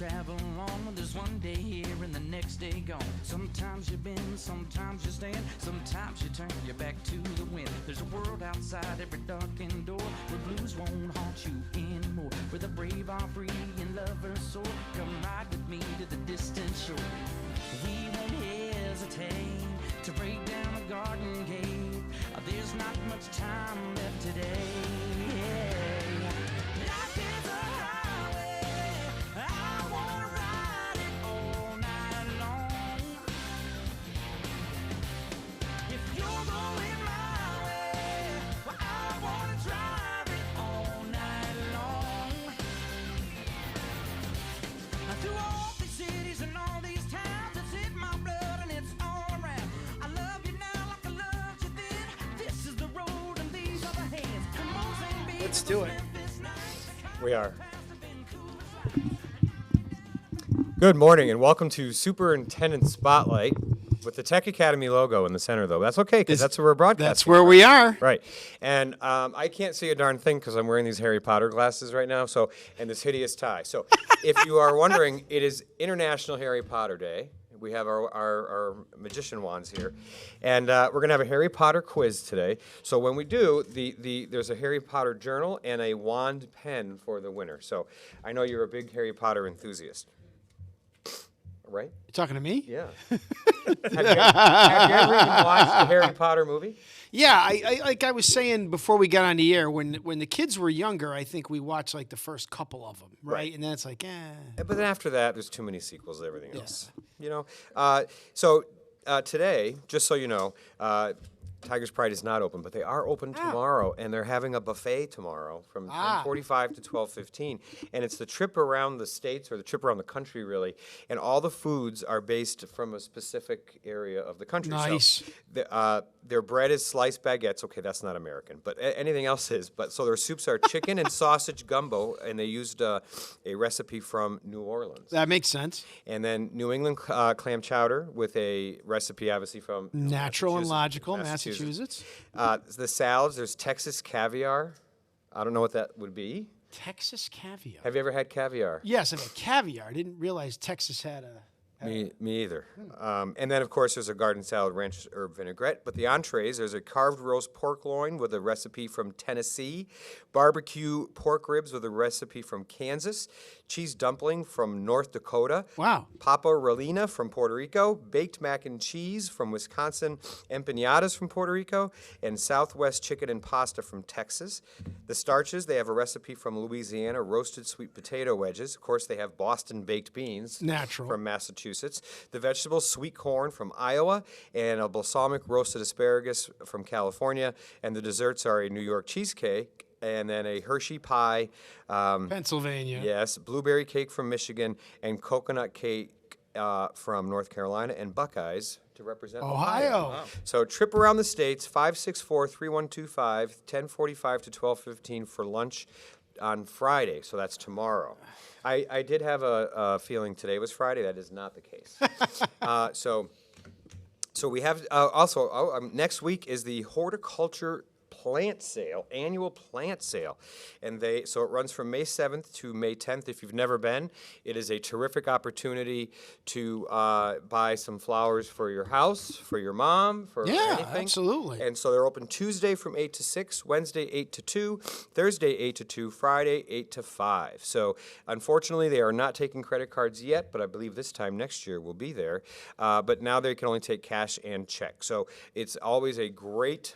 travel on when there's one day here and the next day gone. Sometimes you bend, sometimes you stand, sometimes you turn your back to the wind. There's a world outside every darkened door where blues won't haunt you anymore, where the brave are free and lovers soar. Come ride with me to the distant shore. We won't hesitate to break down a garden gate. There's not much time left today. Life is a highway, I wanna ride it all night long. If you're going my way, well, I wanna drive it all night long. Through all these cities and all these towns, it's in my blood and it's all around. I love you now like I loved you then. This is the road and these are the hands. Come on, St. Beat. Let's do it. We are. Good morning and welcome to Superintendent Spotlight with the Tech Academy logo in the center, though. That's okay because that's where we're broadcasting. That's where we are. Right. And I can't see a darn thing because I'm wearing these Harry Potter glasses right now, and this hideous tie. So if you are wondering, it is International Harry Potter Day. We have our magician wands here. And we're going to have a Harry Potter quiz today. So when we do, there's a Harry Potter journal and a wand pen for the winner. So I know you're a big Harry Potter enthusiast. Right? You talking to me? Yeah. have you ever even watched the Harry Potter movie? Yeah, I like I was saying before we got on the air, when the kids were younger, I think we watched like the first couple of them, right? And then it's like, But then after that, there's too many sequels to everything else. You know? So today, just so you know, Tiger's Pride is not open, but they are open tomorrow, and they're having a buffet tomorrow from 10:45 to 12:15, and it's the trip around the states, or the trip around the country, really, and all the foods are based from a specific area of the country. Nice. So, their bread is sliced baguettes. Okay, that's not American, but anything else is. But so their soups are chicken and sausage gumbo, and they used a recipe from New Orleans. that makes sense. And then New England clam chowder with a recipe, obviously, from Natural and Massachusetts. logical, Massachusetts. The salads, there's Texas caviar. I don't know what that would be. Texas caviar. Have you ever had caviar? Yes, I've had caviar. I didn't realize Texas had a. Me either. And then, of course, there's a garden salad ranch herb vinaigrette. But the entrees, there's a carved roast pork loin with a recipe from Tennessee, barbecue pork ribs with a recipe from Kansas, cheese dumpling from North Dakota, Wow. papa rolina from Puerto Rico, baked mac and cheese from Wisconsin, empanadas from Puerto Rico, and Southwest chicken and pasta from Texas. The starches, they have a recipe from Louisiana, roasted sweet potato wedges. Of course, they have Boston baked beans Natural. from Massachusetts. The vegetables, sweet corn from Iowa, and a balsamic roasted asparagus from California. And the desserts are a New York cheesecake, and then a Hershey pie. Pennsylvania. Yes, blueberry cake from Michigan, and coconut cake from North Carolina, and Buckeyes to represent Ohio. Wow. So trip around the states, 564-3125, 10:45 to 12:15 for lunch on Friday. So that's tomorrow. I did have a feeling today was Friday. That is not the case. So we have also next week is the horticulture plant sale, annual plant sale, and so it runs from May 7th to May 10th. If you've never been, it is a terrific opportunity to buy some flowers for your house, for your mom, for anything. Absolutely. And so they're open Tuesday from 8 to 6, Wednesday 8 to 2, Thursday 8 to 2, Friday 8 to 5. So unfortunately, they are not taking credit cards yet, but I believe this time next year will be there. But now they can only take cash and check. So it's always a great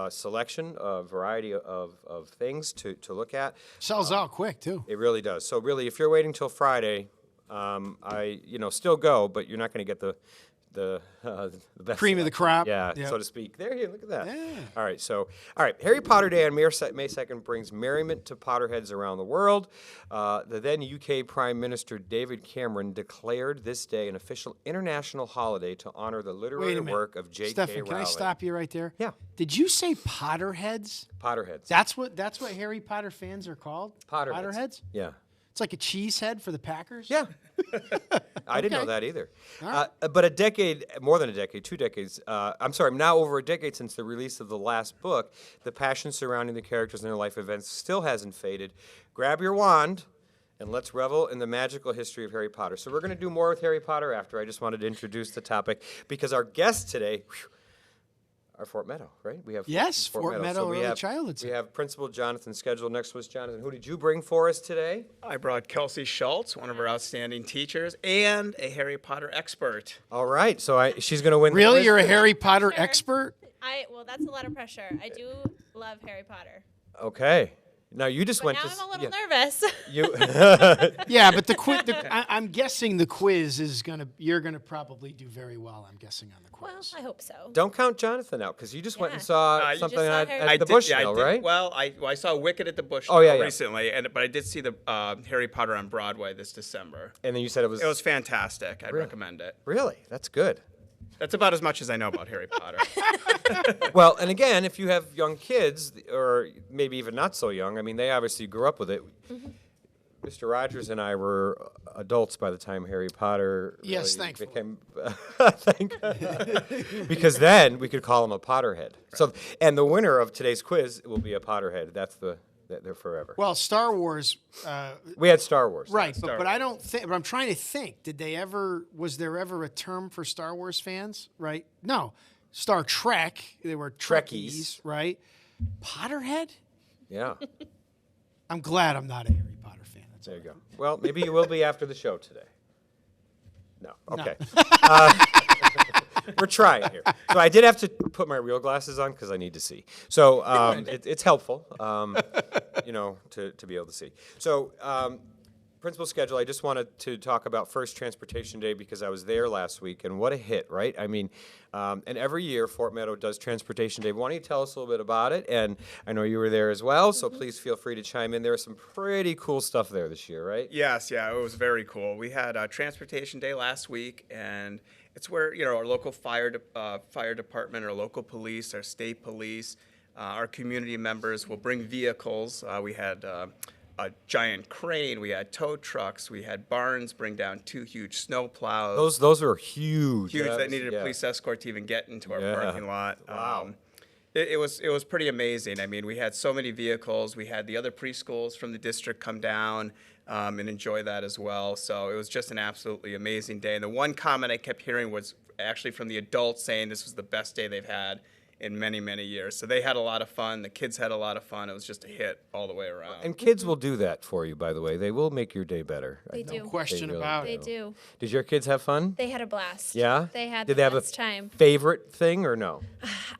selection, a variety of things to look at. Sells out quick, too. It really does. So really, if you're waiting till Friday, still go, but you're not going to get the best Cream of the crop. Yeah, Yep. so to speak. There you look at that. Yeah. All right, Harry Potter Day on May 2nd brings merriment to Potterheads around the world. The then UK Prime Minister David Cameron declared this day an official international holiday to honor the Wait literary a minute. work of J.K. Stefan, Rowling. can I stop you right there? Yeah. Did you say Potterheads? Potterheads. That's what Harry Potter fans are called? Potterheads. Potterheads? Yeah. It's like a cheese head for the Packers? Yeah. I didn't know Okay. that either. All right. But a decade, more than a decade, 2 decades, now over a decade since the release of the last book, the passion surrounding the characters and their life events still hasn't faded. Grab your wand and let's revel in the magical history of Harry Potter. So we're going to do more with Harry Potter after. I just wanted to introduce the topic because our guests today are Fort Meadow, right? We have Yes, Fort Meadow So we Early have, Childhood we Center. have Principal Jonathan scheduled next to us. Jonathan, who did you bring for us today? I brought Kelsey Schultz, one of our outstanding teachers, and a Harry Potter expert. All right, so she's going to win. Really, the quiz you're a today. Harry Potter Sure. expert? Well, that's a lot of pressure. I do love Harry Potter. Okay. Now you just But went now to I'm a little yeah. nervous. You Yeah, but the quiz. I'm guessing the quiz is gonna. You're gonna probably do very well. I'm guessing on the Well, quiz. I hope so. don't count Jonathan out because you just went and Yeah. saw You something just saw at, Harry at Potter. the Bushnell, right? Well, I saw Wicked at the Bushnell Oh, yeah. recently, but I did see the Harry Potter on Broadway this December. And then you said it was. It was fantastic. I'd recommend it. Really. That's good. That's about as much as I know about Harry Potter. Well, and again, if you have young kids, or maybe even not so young, I mean, they obviously grew up with it. Mr. Rogers and I were adults by the time Harry Potter Yes, really thankfully. became, because then we could call him a Potterhead. So, and the winner of today's quiz will be a Potterhead. That's they're forever. Well, Star Wars. We had Star Wars. Right, Star but I don't think. But I'm trying to think. Did they ever? Was there ever a term for Star Wars fans? Right? No. Star Trek. They were Trekkies. Trekkies. Right? Potterhead. Yeah. I'm glad I'm not a Harry Potter fan. That's There you go. Well, maybe you will be after the show today. No. Okay. We're trying here. So I did have to put my real glasses on because I need to see. So it's helpful, to be able to see. So principal schedule, I just wanted to talk about First Transportation Day because I was there last week, and what a hit, right? I mean, and every year Fort Meadow does Transportation Day. Why don't you tell us a little bit about it? And I know you were there as well, so please feel free to chime in. There was some pretty cool stuff there this year, right? Yes, yeah, it was very cool. We had Transportation Day last week, and it's where our local fire department, our local police, our state police, our community members will bring vehicles. We had a giant crane, we had tow trucks, we had Barnes bring down 2 huge snow plows. Those are huge. Huge that was- needed a yeah. police escort to even get into our Yeah. parking lot. Wow. It was pretty amazing. I mean, we had so many vehicles. We had the other preschools from the district come down and enjoy that as well. So it was just an absolutely amazing day. And the one comment I kept hearing was actually from the adults saying this was the best day they've had in many, many years. So they had a lot of fun. The kids had a lot of fun. It was just a hit all the way around. And kids will do that for you, by the way. They will make your day better. They do. question really about They it. do. Did your kids have fun? They had a blast. Yeah? They had Did the they have best a time. favorite thing or no?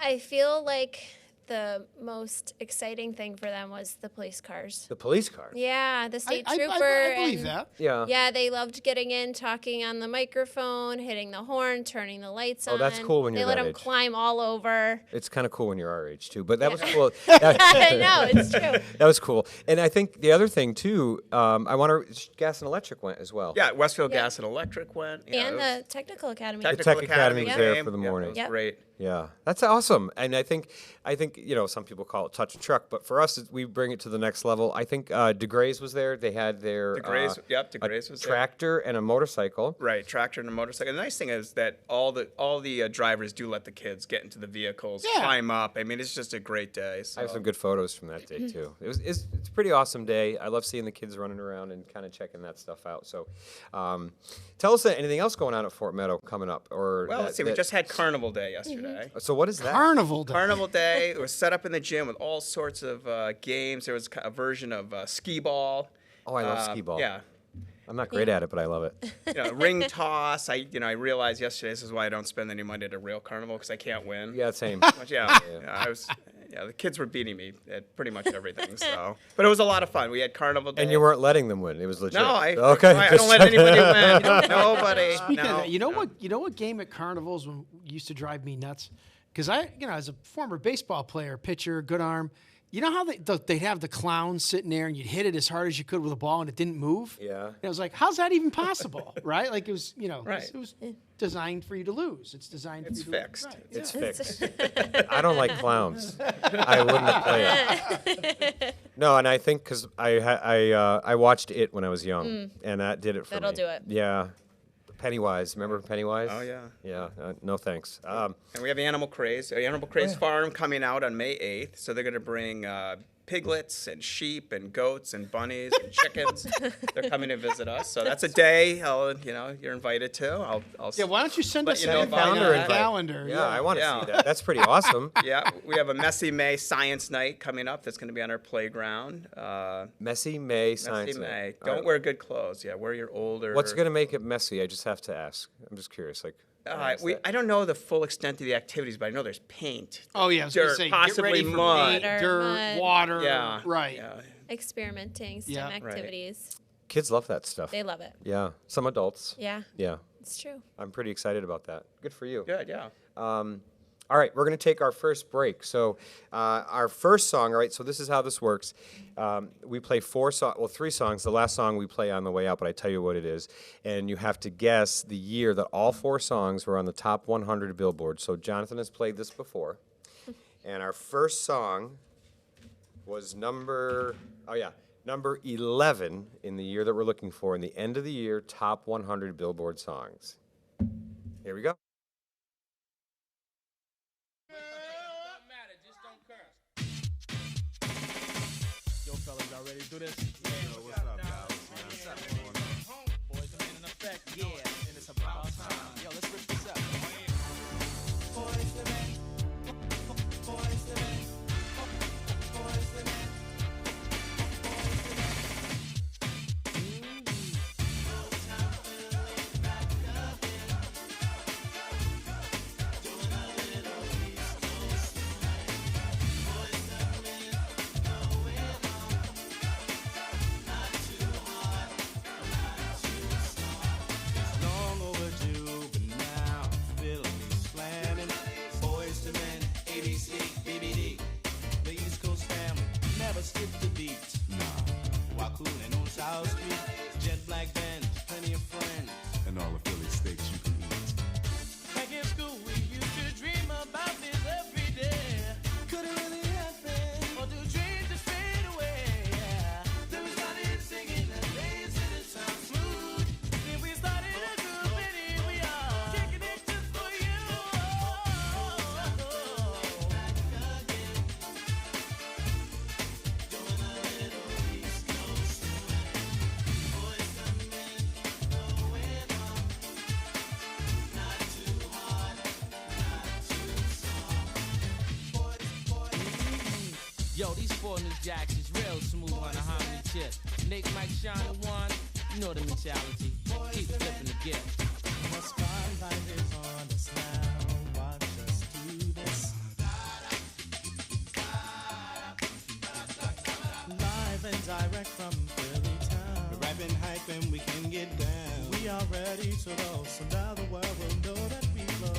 I feel like the most exciting thing for them was the police cars. The police car. Yeah, the state I trooper. believe and- that. Yeah. Yeah, they loved getting in, talking on the microphone, hitting the horn, turning the lights on. Oh, that's cool when you're They let that them age. climb all over. It's kind of cool when you're our age, too. But that was cool. I know, it's true. That was cool. And I think the other thing, too, I want to, gas and electric went as well. Yeah, Westfield Yep. Gas and Electric went. Yeah, And it was the technical academy. Technical Tech Academy Academy was there came. for the Yeah, morning. it was Yep. great. Yeah, that's awesome. And I think some people call it touch a truck, but for us, we bring it to the next level. I think DeGray's was there. They had their DeGray's, yep, a DeGray's was there. tractor and a motorcycle. Right, tractor and a motorcycle. The nice thing is that all the drivers do let the kids get into the vehicles, Yeah. climb up. I mean, it's just a great day. So. I have some good photos from that day too. It's a pretty awesome day. I love seeing the kids running around and kind of checking that stuff out. So, tell us anything else going on at Fort Meadow coming up, or Well, let's see. We just had Carnival Day yesterday. So what is that? Carnival Day. Carnival Day. It was set up in the gym with all sorts of games. There was a version of skee ball. Oh, I love skee ball. Yeah. I'm not great at it, but I love it. Ring toss. I realized yesterday this is why I don't spend any money at a real carnival because I can't win. Yeah, same. But the kids were beating me at pretty much everything. So, but it was a lot of fun. We had Carnival Day. And you weren't letting them win. It was legit. No, I just don't let checking. anybody win. Nobody. Speaking no, of that, you know no. what game at carnivals used to drive me nuts? Because as a former baseball player, pitcher, good arm, you know how they'd have the clowns sitting there and you'd hit it as hard as you could with a ball and it didn't move? Yeah. And I was like, how's that even possible? Right? Like it was, Right. it was designed for you to lose. It's designed It's for you to fixed. Right. It's fixed. I don't like clowns. I wouldn't have played it. No, and I think because I watched it when I was young, and that did it for That'll me. do it. Yeah. Pennywise. Remember Pennywise? Oh, yeah. Yeah. No thanks. And we have Animal Craze Farm coming out on May 8th. So they're going to bring piglets and sheep and goats and bunnies and chickens. They're coming to visit us. So that's a day you're invited to. I'll Yeah, why don't you send let us you know an about invite on Calendar the invite. calendar? Yeah, I want to Yeah. see that. That's pretty awesome. Yeah, we have a Messy May Science Night coming up. That's going to be on our playground. Messy May Science Messy May. Night. Don't wear good clothes. Yeah, wear your older. What's going to make it messy? I just have to ask. I'm just curious. Like, I don't know the full extent of the activities, but I know there's paint. Oh yeah, I was gonna Dirt, say possibly get ready for mud. paint, dirt, Mud. water. Yeah. Right. Yeah. Experimenting, STEM Yeah. Right. activities. kids love that stuff. They love it. Yeah, some adults. Yeah, Yeah, it's true. I'm pretty excited about that. Good for you. Good, yeah. All right, we're going to take our first break. So our first song, all right, so this is how this works. We play three songs. The last song we play on the way out, but I tell you what it is. And you have to guess the year that all 4 songs were on the top 100 Billboard. So Jonathan has played this before. And our first song was number 11 in the year that we're looking for, in the end of the year top 100 Billboard songs. Here we go. Yo, fellas, y'all ready to do this? Yeah, what's up, guys? What's up, boys, I'm in effect. Yeah, and it's about time. Yo, let's rip this up. Long overdue, but now Philly's slamming. Boys to men, ABC, BBD. The East Coast family never skip the beat. Nah, while cooling on South Street, jet black Benz, plenty of friends, and all the Philly steaks you can eat. back in school, we used to dream about this every day. Could it really happen? Or do dreams just fade away? Then we started singing the days and it sounds smooth. Then we started a group and here we are, kicking it just for you. Yo, these 4 new jacks is real smooth on a harmony chip. Nick, Mike, Sean, and Juan, you know the mentality. Keep flipping the gift. The spotlight is on us now. Watch us do this. Live and direct from Philly town. We're rapping, hyping, we can get down. We are ready to roll, so now the world will know that we blow.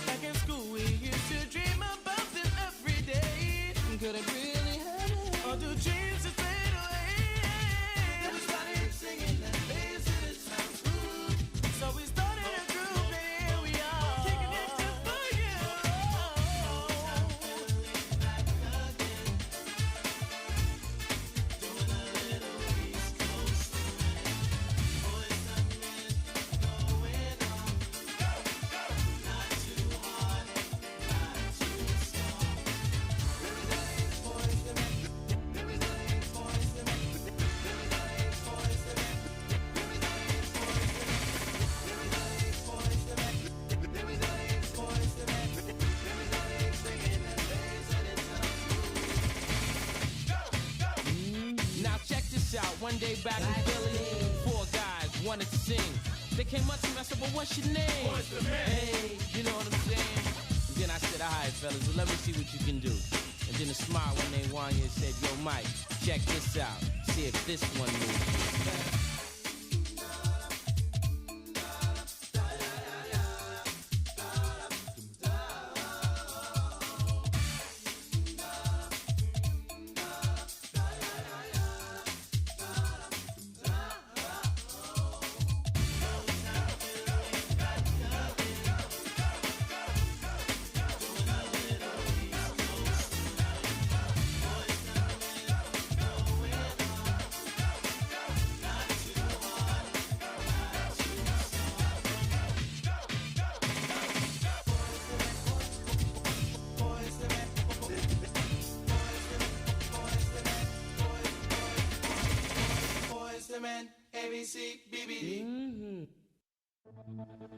Back in school, we used to dream about this every day. Could it really happen? Or do dreams just fade away? Then we started singing that bass and it sounds smooth. So we started a group and here we are, kicking it just for you. Now check this out. One day back in Philly, 4 guys wanted to sing. They came up to me, I said, well, what's your name? Hey, you know what I'm saying? And then I said, all right, fellas, well, let me see what you can do. And then a smile when they won you and said, yo, Mike, check this out. See if this one moves you.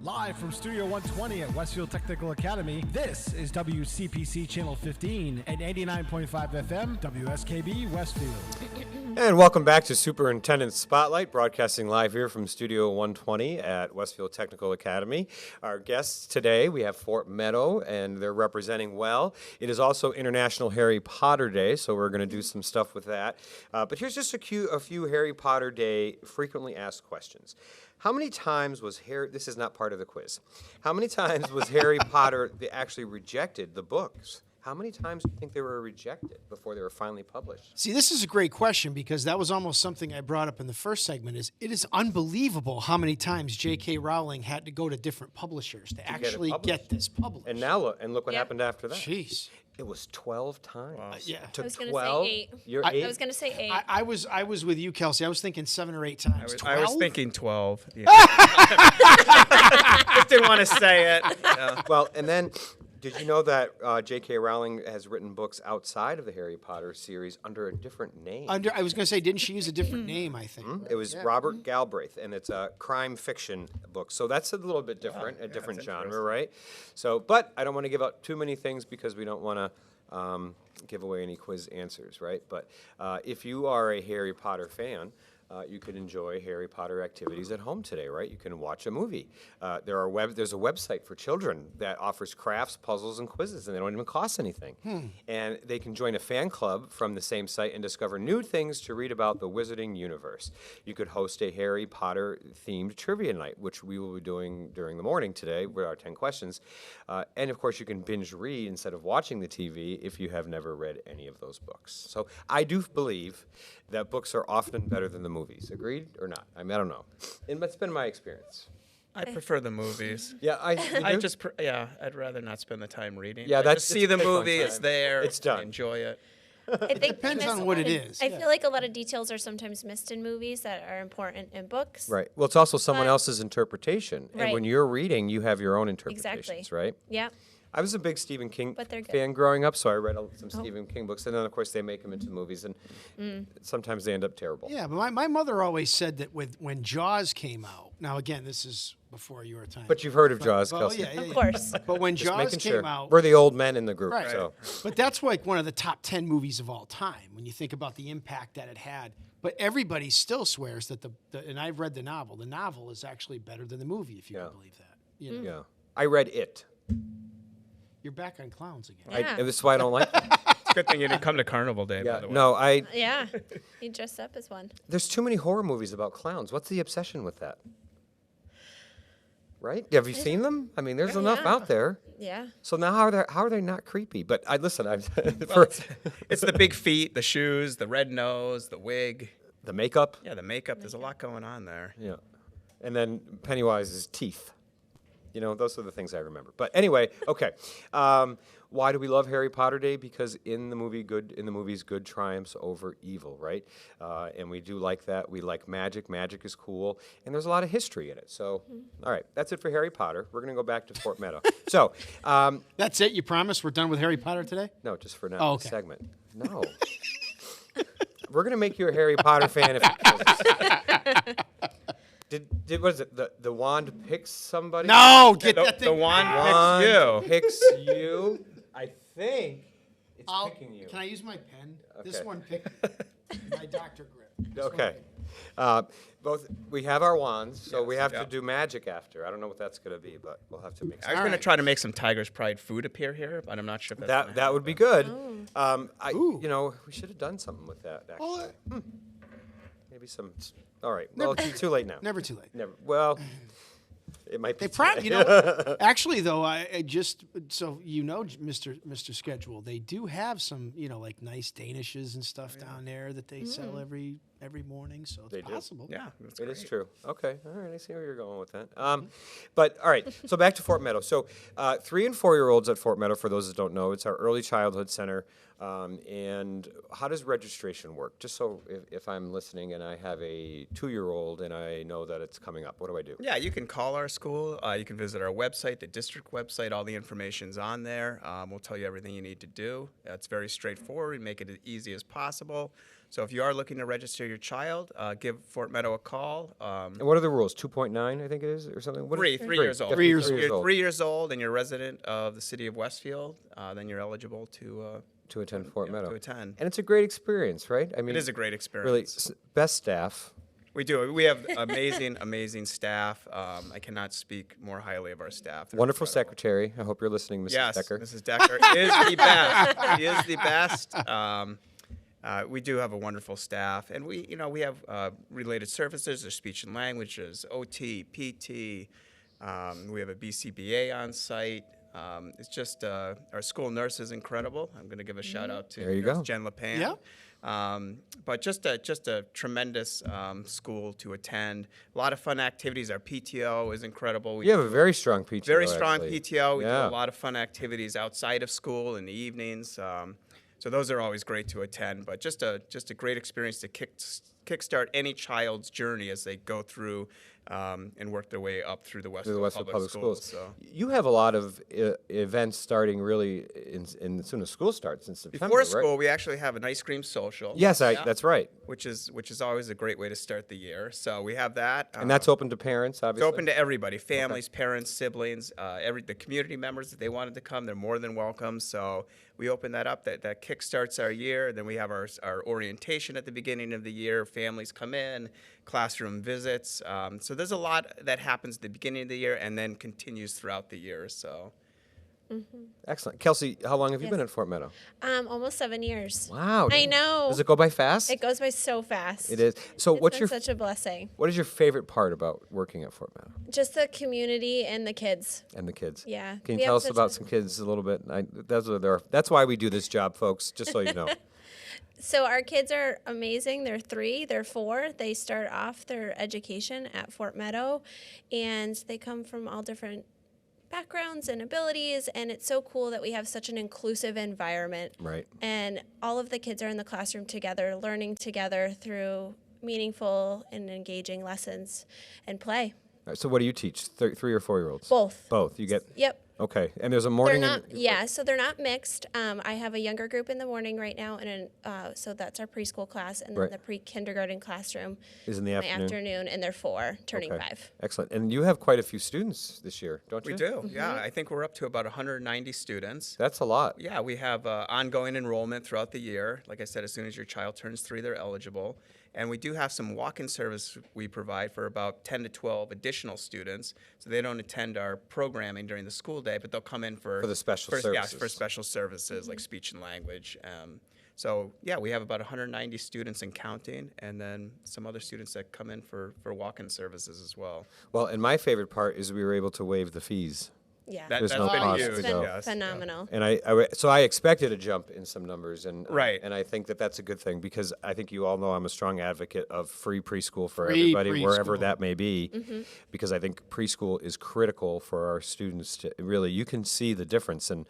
Live from Studio 120 at Westfield Technical Academy, this is WCPC Channel 15 at 89.5 FM, WSKB Westfield. And welcome back to Superintendent Spotlight, broadcasting live here from Studio 120 at Westfield Technical Academy. Our guests today, we have Fort Meadow, and they're representing well. It is also International Harry Potter Day, so we're going to do some stuff with that. But here's just a few Harry Potter Day frequently asked questions. How many times was this is not part of the quiz, how many times was Harry Potter, they actually rejected the books? How many times do you think they were rejected before they were finally published? See, this is a great question because that was almost something I brought up in the first segment. It is unbelievable how many times J.K. Rowling had to go to different publishers to actually get this published. And now look what happened after that. Jeez. It was 12 times. Wow. Yeah. It took I was going to 12. say 8. You're I 8? was going to say 8. I was with you, Kelsey. I was thinking 7 or 8 times. I was 12? thinking 12. Yeah. Just didn't want to say it. Yeah. Well, and then, did you know that J.K. Rowling has written books outside of the Harry Potter series under a different name? I was going to say, didn't she use a different name, I think? It was Robert Galbraith, and it's a crime fiction book. So that's a little bit different, a different genre, right? So, but I don't want to give out too many things because we don't want to give away any quiz answers, right? But if you are a Harry Potter fan, you could enjoy Harry Potter activities at home today, right? You can watch a movie. There's a website for children that offers crafts, puzzles, and quizzes, and they don't even cost anything. And they can join a fan club from the same site and discover new things to read about the wizarding universe. You could host a Harry Potter-themed trivia night, which we will be doing during the morning today with our 10 questions. And, of course, you can binge read instead of watching the TV if you have never read any of those books. So I do believe that books are often better than the movies. Agreed or not? I mean, I don't know. And that's been my experience. I prefer the movies. Yeah, I'd rather not spend the time reading. Yeah, Just see the take my movie. time. It's there. It's done. Enjoy it. I think depends on what it is. I feel like a lot of details are sometimes missed in movies that are important in books. Right. Well, it's also someone But- else's interpretation. And Right. when you're reading, you have your own interpretations, Exactly. right? Yeah. I was a big Stephen King But they're good. fan growing up, so I read some Stephen King books. And then, of course, they make them into movies, and sometimes they end up terrible. Yeah, but my mother always said that when Jaws came out, now again, this is before your time. But you've heard of Jaws, well, Kelsey. yeah, Of course. But when Just Jaws making came sure. out, We're the old men in the group, right. so. But that's like one of the top 10 movies of all time when you think about the impact that it had. But everybody still swears that and I've read the novel. The novel is actually better than the movie, if you Yeah. can believe that. You know, Yeah. I read It. you're back on clowns again. Yeah. And this is why I don't like it. It's a good thing you didn't come to Carnival Day, by Yeah, the way. no, Yeah. He dressed up as one. there's too many horror movies about clowns. What's the obsession with that? Right? Have you seen them? I mean, there's enough Yeah. out there. Yeah. So now how are they not creepy? But listen, It's the big feet, the shoes, the red nose, the wig. the makeup. Yeah, the makeup. There's a lot going on there. Yeah. And then Pennywise's teeth. You know, those are the things I remember. But anyway, okay. Why do we love Harry Potter Day? Because in the movies, good triumphs over evil, right? And we do like that. We like magic. Magic is cool, and there's a lot of history in it. So, all right, that's it for Harry Potter. We're gonna go back to Fort Meadow. So, That's it? You promise we're done with Harry Potter today? no, just for now. Oh, this okay. segment. No. We're gonna make you a Harry Potter fan if it kills us. Did what is it? The wand picks somebody? No, get The, that the thing. wand picks you. Picks you. I think it's picking you. Can I use my pen? This Okay. one picked my Dr. Grip. This one Okay. picked. We have our wands, so we have yeah. to do magic after. I don't know what that's going to be, but we'll have to make I was going to try to make some Tiger's Pride food appear here, but I'm not sure if that's gonna that would be good. Ooh. We should have done something with that. Actually, Well, maybe some. All right. Well, it's too late now. never too late. Never. Well, it might be. They probably, too late. actually though, I just so you know, Mr. Schedule, they do have some, like nice Danishes and stuff down there that they sell every morning, so it's They do. possible. Yeah, that's It great. is true. Okay. All right. I see where you're going with that. But all right. So back to Fort Meadow. So 3 and 4-year-olds at Fort Meadow, for those that don't know, it's our early childhood center. And how does registration work? Just so if I'm listening and I have a 2-year-old and I know that it's coming up, what do I do? Yeah, you can call our school. You can visit our website, the district website. All the information's on there. We'll tell you everything you need to do. It's very straightforward. We make it as easy as possible. So if you are looking to register your child, give Fort Meadow a call. And what are the rules? 2.9, I think it is, or something? What is- 3 years old. 3 years If old. you're 3 years old and you're a resident of the city of Westfield, then you're eligible to attend Fort Meadow. to attend. And it's a great experience, right? I mean, It is a great really experience. best staff. We do. We have amazing, amazing staff. I cannot speak more highly of our staff. They're Wonderful incredible. secretary. I hope you're listening, Mrs. Yes, Decker. Mrs. Decker is the best. She is the best. We do have a wonderful staff, and we have related services. There's speech and languages, OT, PT. We have a BCBA on site. It's just our school nurse is incredible. I'm going to give a shout out to There you Nurse go. Jen LePan. Yeah. But just a tremendous school to attend. A lot of fun activities. Our PTO is incredible. We You have a very strong PTO. very strong actually. PTO. We do Yeah. a lot of fun activities outside of school in the evenings. So those are always great to attend. But just a great experience to kickstart any child's journey as they go through and work their way up through the Through Westfield the Westfield Public Schools. So. You have a lot of events starting really as soon as school starts in September, Before right? school, we actually have an ice cream social. Yes, Yeah. that's right. Which is always a great way to start the year. So we have that. And that's open to parents, obviously. It's open to everybody, families, parents, siblings, the community members. If they wanted to come, they're more than welcome. So we open that up. That kickstarts our year. Then we have our orientation at the beginning of the year. Families come in, classroom visits. So there's a lot that happens at the beginning of the year and then continues throughout the year. So Excellent. Kelsey, how long have you Yes. been at Fort Meadow? Almost 7 years. Wow. I know. Does it go by fast? It goes by so fast. It is. So It's what's been your such a blessing. what is your favorite part about working at Fort Meadow Just the community and the kids. and the kids? Yeah. Can We you tell have us such about a- some kids a little bit? That's why we do this job, folks, just so you know. So our kids are amazing. They're 3, they're 4. They start off their education at Fort Meadow, and they come from all different backgrounds and abilities, and it's so cool that we have such an inclusive environment. Right. And all of the kids are in the classroom together, learning together through meaningful and engaging lessons and play. All right, so what do you teach? 3 or 4-year-olds? Both. Both. You get. Yep. Okay. And there's a They're morning. not, yeah, so they're not mixed. I have a younger group in the morning right now, and so that's our preschool class, and then Right. the pre-kindergarten classroom Is in the afternoon. and they're 4, turning Okay. 5. Excellent. And you have quite a few students this year, don't you? we do. Yeah, I think we're up to about 190 students. That's a lot. Yeah, we have ongoing enrollment throughout the year. Like I said, as soon as your child turns 3, they're eligible. And we do have some walk-in service we provide for about 10 to 12 additional students. So they don't attend our programming during the school day, but they'll come in for the special Yes, services. for special services like speech and language. So yeah, we have about 190 students and counting, and then some other students that come in for walk-in services as well. Well, and my favorite part is we were able to waive the fees. Yeah. There's That's no been cost huge. to It's been go. Yes. phenomenal. And so I expected a jump in some numbers, and Right. And I think that that's a good thing because I think you all know I'm a strong advocate of free preschool for Free everybody, wherever preschool. that may be, because I think preschool is critical for our students to really. You can see the difference, and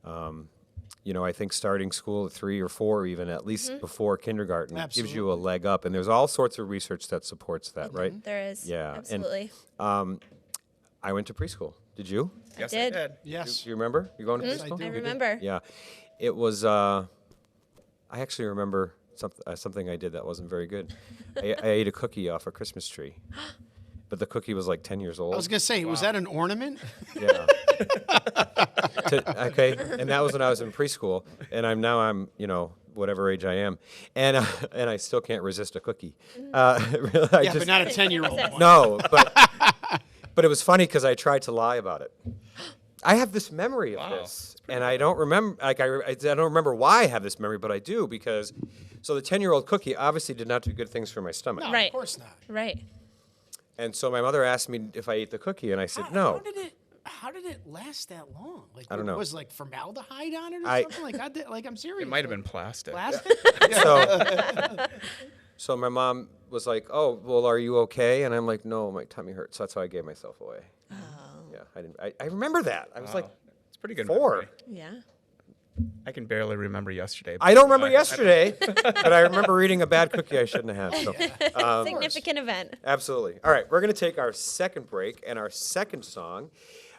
I think starting school at 3 or 4, even at least before kindergarten, gives you a leg up. And there's all sorts of research that supports that, right? There is. Yeah, and- Absolutely. I went to preschool. Did you? Yes, did. I did. Yes. Do you remember? You going to Yes, I preschool? do. I remember. Yeah, it was. I actually remember something I did that wasn't very good. I ate a cookie off a Christmas tree, but the cookie was like 10 years old. I was gonna say, was that an ornament? Yeah. Okay, and that was when I was in preschool, and I'm whatever age I am, and I still can't resist a cookie. Really, Yeah, but not a 10-year-old. no, but it was funny because I tried to lie about it. I have this memory of this, and I don't remember. Like I don't remember why I have this memory, but I do because. So the 10-year-old cookie obviously did not do good things for my stomach, No, Right. of course not. Right. and so my mother asked me if I ate the cookie, and I said no. How did it last that long? Like, I don't know. Was like formaldehyde on it or I- something? Like, I'm serious. It might have been plastic. plastic. So my mom was like, "Oh, well, are you okay?" And I'm like, "No, my tummy hurts." So that's how I gave myself away. Oh. Yeah, I didn't. I remember that. I was like It's pretty good 4. memory. Yeah. I can barely remember yesterday. I don't remember yesterday, but I remember eating a bad cookie I shouldn't have. So. Significant event. Absolutely. All right, we're going to take our second break, and our second song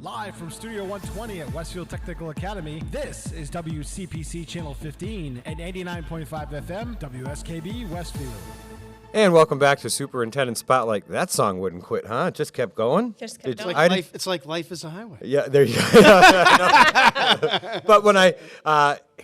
Live from Studio 120 at Westfield Technical Academy, this is WCPC Channel 15 and 89.5 FM, WSKB Westfield. And welcome back to Superintendent Spotlight. That song wouldn't quit, huh? It just kept going. Just kept It's going. like life. It's like life is a highway. Yeah, there you go. But when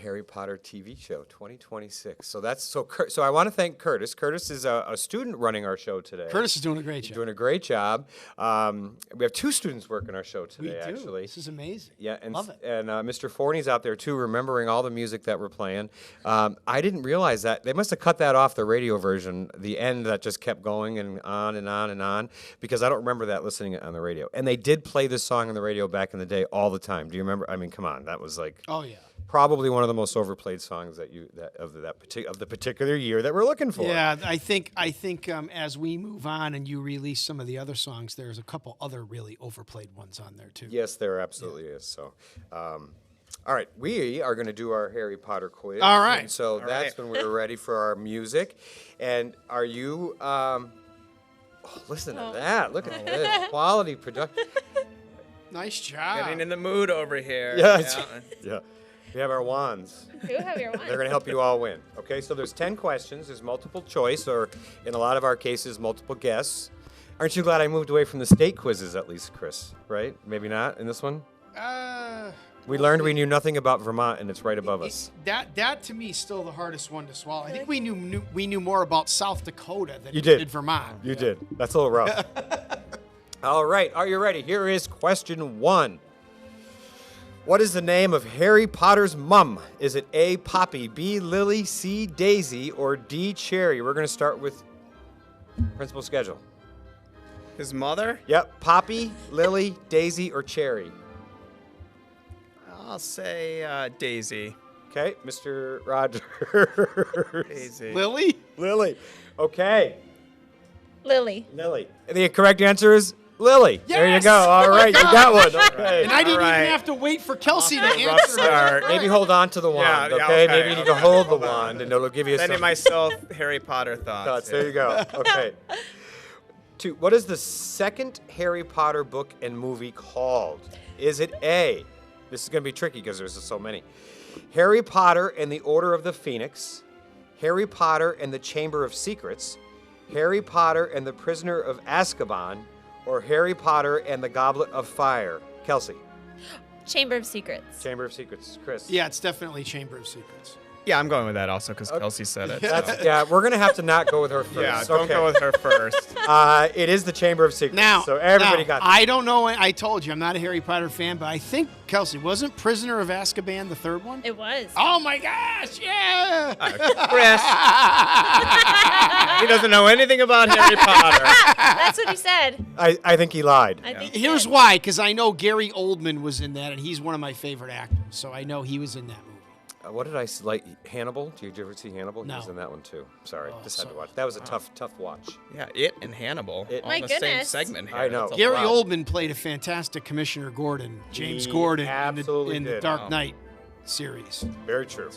Harry Potter TV show 2026. So so I want to thank Curtis. Curtis is a student running our show today. Curtis is doing a great job. Doing a great job. We have 2 students working our show We today, do. actually. This is amazing. Yeah, and Love it. and Mr. Forney's out there too, remembering all the music that we're playing. I didn't realize that they must have cut that off the radio version, the end that just kept going and on and on and on, because I don't remember that listening on the radio. And they did play this song on the radio back in the day all the time. Do you remember? I mean, come on, that was like Oh yeah. probably one of the most overplayed songs of the particular year that we're looking for. Yeah, I think as we move on and you release some of the other songs, there's a couple other really overplayed ones on there too. Yes, there absolutely is. So, all right, we are going to do our Harry Potter quiz. All right. And so that's when we're ready for our music. And are you? Listen to that! Look at this quality production. Nice job. Getting in the mood over here. Yes. Yeah. We have our wands. You have your one. They're going to help you all win. Okay, so there's 10 questions. There's multiple choice, or in a lot of our cases, multiple guess. Aren't you glad I moved away from the state quizzes, at least, Chris? Right? Maybe not in this one? We learned we knew nothing about Vermont, and it's right above us. That to me is still the hardest one to swallow. I think we knew more about South Dakota than You we did. did Vermont. You did. That's a little rough. All right, are you ready? Here is question 1. What is the name of Harry Potter's mum? Is it A, Poppy, B, Lily, C, Daisy, or D, Cherry? We're going to start with principal schedule. His mother? Yep, Poppy, Lily, Daisy, or Cherry? I'll say Daisy. Okay, Mr. Rogers. Daisy. Lily? Lily. Okay, Lily. Lily. The correct answer is Lily. There you Yes! go. All right, you got one. Okay. And I didn't right. even have to wait for Kelsey to Rough answer. start. Maybe hold on to the wand, Yeah, okay? okay, Maybe you need to okay. hold the wand, and it'll give you Sending some myself Harry Potter thoughts. thoughts. There you go. Okay. 2. What is the second Harry Potter book and movie called? Is it A? This is going to be tricky because there's so many. Harry Potter and the Order of the Phoenix, Harry Potter and the Chamber of Secrets, Harry Potter and the Prisoner of Azkaban, or Harry Potter and the Goblet of Fire? Kelsey. Chamber of Secrets. Chamber of Secrets. Chris. Yeah, it's definitely Chamber of Secrets. Yeah, I'm going with that also because Kelsey said it. That's, yeah, we're going to have to not go with her first. Yeah, don't Okay. go with her first. It is the Chamber of Secrets. Now, so everybody got that. I don't know. I told you I'm not a Harry Potter fan, but I think Kelsey wasn't Prisoner of Azkaban the third one. It was. Oh my gosh! Yeah. Chris. He doesn't know anything about Harry Potter. That's what he said. I think he lied. I think he Here's did. why, because I know Gary Oldman was in that, and he's one of my favorite actors, so I know he was in that movie. What did I like? Hannibal? Did you ever see Hannibal? No. He was in that one too. Sorry, just had to sorry. watch. That was a tough watch. Yeah, it and Hannibal. It- all My in the same goodness. segment here. I know. That's a Gary lot. Oldman played a fantastic Commissioner Gordon, James He Gordon, absolutely in the did. Dark Wow. Knight series. Very true.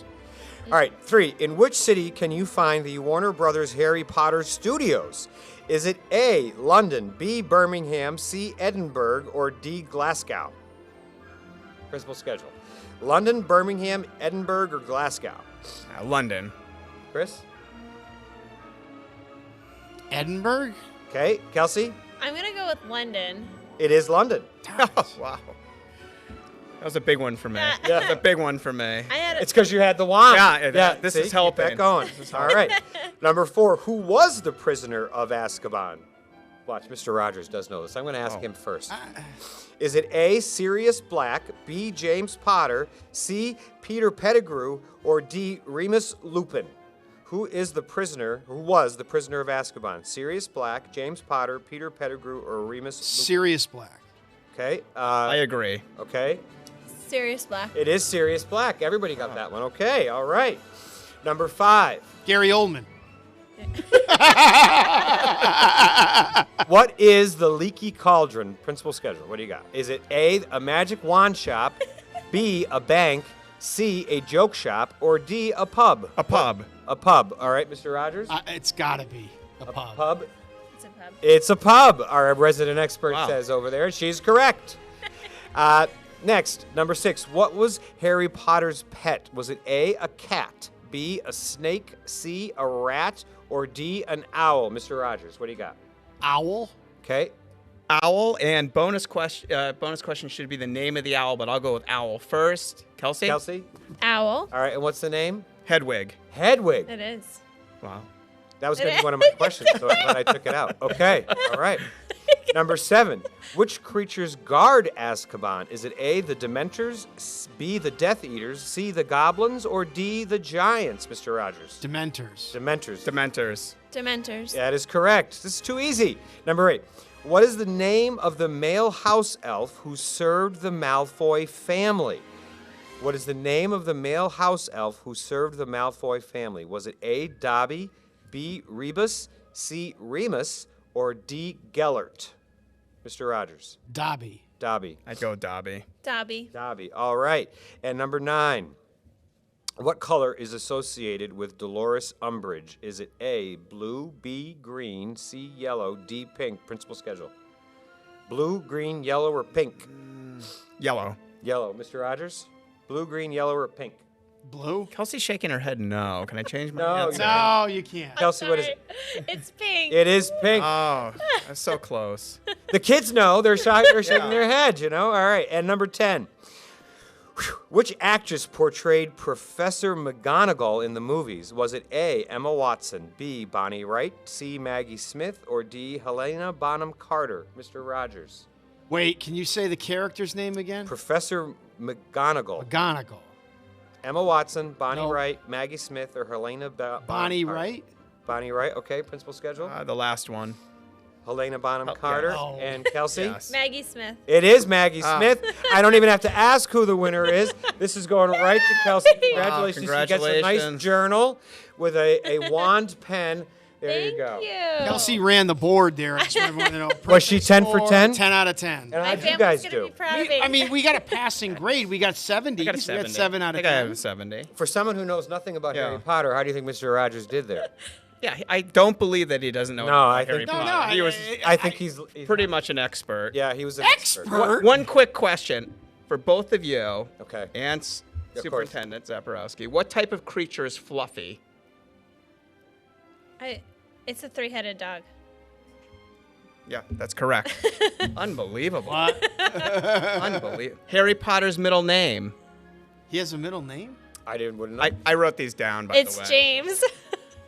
All right, 3. In which city can you find the Warner Brothers Harry Potter studios? Is it A, London, B, Birmingham, C, Edinburgh, or D, Glasgow? Principal schedule. London, Birmingham, Edinburgh, or Glasgow? London. Chris? Edinburgh? Okay, Kelsey? I'm going to go with London. It is London. Oh, wow. That was a big one for me. Yeah. That's a big one for me. I had It's because you had the wand. Yeah, this see, is helping. Keep that going. All right. Number 4. Who was the prisoner of Azkaban? Watch, Mr. Rogers does know this. I'm going to ask him first. Is it A, Sirius Black, B, James Potter, C, Peter Pettigrew, or D, Remus Lupin? Who was the prisoner of Azkaban? Sirius Black, James Potter, Peter Pettigrew, or Remus Lupin? Sirius Black. Okay. I agree. Okay. Sirius Black. It is Sirius Black. Everybody got that one. Okay. All right. Number 5. Gary Oldman. What is the Leaky Cauldron? Principal schedule. What do you got? Is it A, a magic wand shop, B, a bank, C, a joke shop, or D, a pub? A pub. A pub. All right, Mr. Rogers? It's got to be a pub. Pub. It's a pub. It's a pub, our resident expert Wow. says over there. She's correct. Next, number 6. What was Harry Potter's pet? Was it A, a cat, B, a snake, C, a rat, or D, an owl? Mr. Rogers, what do you got? Owl. Okay. Owl, and bonus question should be the name of the owl, but I'll go with owl first. Kelsey? Kelsey? Owl. All right, and what's the name? Hedwig. Hedwig. It is. Wow. That was going to be one of my questions, so I'm glad I took it out. Okay, all right. Number 7. Which creatures guard Azkaban? Is it A, the Dementors, B, the Death Eaters, C, the Goblins, or D, the Giants, Mr. Rogers? Dementors. Dementors. Dementors. Dementors. That is correct. This is too easy. Number 8. What is the name of the male house elf who served the Malfoy family? What is the name of the male house elf who served the Malfoy family? Was it A, Dobby, B, Rebus, C, Remus, or D, Gellert? Mr. Rogers. Dobby. Dobby. I'd go Dobby. Dobby. Dobby. All right. And number 9. What color is associated with Dolores Umbridge? Is it A, blue, B, green, C, yellow, D, pink? Principal schedule. Blue, green, yellow, or pink? Yellow. Yellow. Mr. Rogers? Blue, green, yellow, or pink? Blue. Kelsey's shaking her head no. Can I change my No, answer? No, you can't. Kelsey, what is it? It's pink. It is pink. Oh, that's so close. The kids know. They're shaking their heads, you know? All right. And number 10. Which actress portrayed Professor McGonagall in the movies? Was it A, Emma Watson, B, Bonnie Wright, C, Maggie Smith, or D, Helena Bonham Carter? Mr. Rogers. Wait, can you say the character's name again? Professor McGonagall. McGonagall. Emma Watson, Bonnie No. Wright, Maggie Smith, or Helena Bonnie Carter? Wright? Bonnie Wright. Okay, principal schedule. The last one. Helena Bonham Oh, Carter yes. Oh. and Kelsey. Yes. Maggie Smith. It is Maggie Smith. I don't even have to ask who the winner is. This is going right to Kelsey. Congratulations. She gets a nice Congratulations. journal with a wand pen. There Thank you go. Kelsey ran the board there. I just want everyone to know. Was she 10 for 10? 10 out of 10. And My how'd you family's guys gonna do? be proud of me. I mean, we got a passing grade. We got 70. I got a We 70. got 7 out I of think I 10. have a 70. For someone who knows nothing about Yeah. Harry Potter, how do you think Mr. Rogers did there? Yeah, I don't believe that he doesn't know No, about I Harry think- Potter. No, he was I think he's pretty much an expert. Yeah, he was an Expert? One quick question for both of you Okay. and course. Superintendent Zaporowski. What type of creature is Fluffy? It's a 3-headed dog. Yeah, that's correct. Unbelievable. What? Unbelievable. Harry Potter's middle name. He has a middle name? I wouldn't know. I wrote these down, by It's the way. James.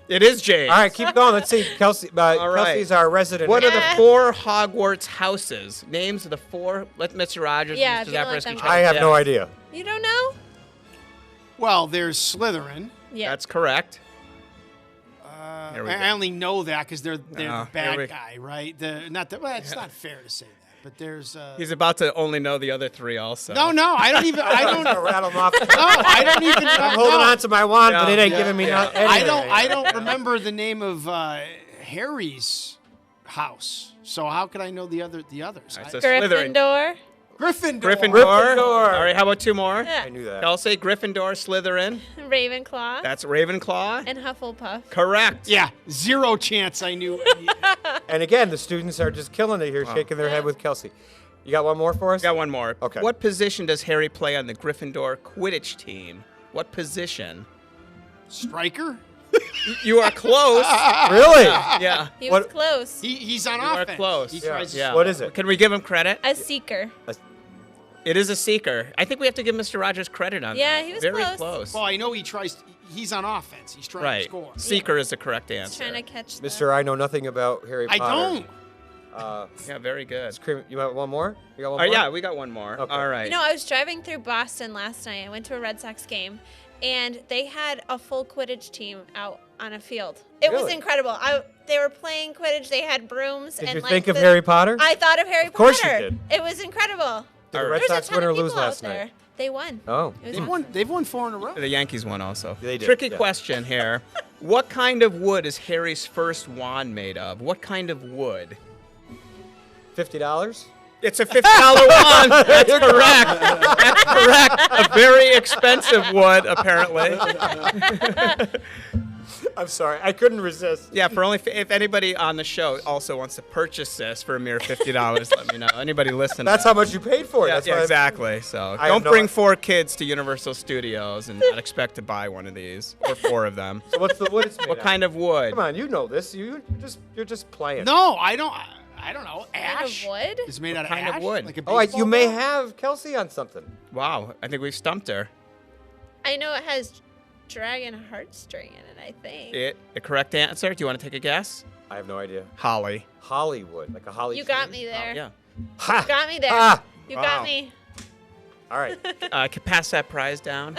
It is James. All right, keep going. Let's see. Kelsey, All right. Kelsey's our resident. What are the Yeah. 4 Hogwarts houses? Names of the 4. Let Mr. Rogers Yeah, and if Mr. you let Zaporowski them try I to have no guess. idea. You don't know? Well, there's Slytherin. Yeah. That's correct. There we go. I only know that because they're Oh, the here bad we- guy, right? Well, it's not fair to say that, but there's. He's about to only know the other 3 also. No, I don't even. I don't. I'll rattle them off. No, I don't even. I'm holding on to my wand, but Yeah. it ain't giving me no. I don't remember the name of Harry's house. So how could I know the others? Right, so Slytherin. Gryffindor. Gryffindor. Gryffindor. All right, how about 2 more? Yeah. I knew that. Kelsey, Gryffindor, Slytherin. Ravenclaw. That's Ravenclaw. And Hufflepuff. Correct. Yeah, 0 chance I knew. And again, the students are just killing it here, shaking their head with Kelsey. You got one more for us? Got one more. Okay. What position does Harry play on the Gryffindor Quidditch team? What position? Striker. You are close. Really? Yeah. He was What- close. He's on You are offense. close. He Yeah. tries to Yeah. What is it? Can we give him credit? A seeker. It is a seeker. I think we have to give Mr. Rogers credit on Yeah, that. he was Very close. Well, I know he tries. He's on offense. He's trying to Right. score. Seeker is the correct He's answer. trying to catch Mr. I know nothing about Harry I Potter. don't. Yeah, very good. You have one more? You got one Oh, more? yeah, we got one more. Okay. All right. You know, I was driving through Boston last night. I went to a Red Sox game, and they had a full Quidditch team out on a field. It was Really? incredible. They were playing Quidditch. They had brooms. Did and you like think of the- Harry Potter? I thought of Harry Potter. course you did. It was incredible. Did the Red There's a Sox ton win or of lose people out last there. night? They won. Oh. It was They've won 4 in a row. The Yankees won also. They did, Tricky yeah. question here. What kind of wood is Harry's first wand made of? What kind of wood? $50? It's a $50 wand. That's correct. That's correct. A very expensive wood, apparently. I'm sorry, I couldn't resist. Yeah, for only if anybody on the show also wants to purchase this for a mere $50, let me know. Anybody listening? That's how much you paid for it. Yeah, That's yeah, why exactly. So I don't have no bring i- 4 kids to Universal Studios and not expect to buy one of these or 4 of them. So what's the wood it's made What out kind of wood? Come on, you know this. You're just playing. No, I don't. I don't know. Kind of Ash. wood? It's made out of kind of ash? wood? Like a Oh, baseball you may bat? have Kelsey on something. Wow, I think we've stumped her. I know it has dragon heartstring in it, I think. The correct answer, do you want to take a guess? I have no idea. Holly. Hollywood, like a holly. You got tree? me there. Yeah. Ha! You got me there. Ah! You Wow. got me. All right. Can pass that prize down.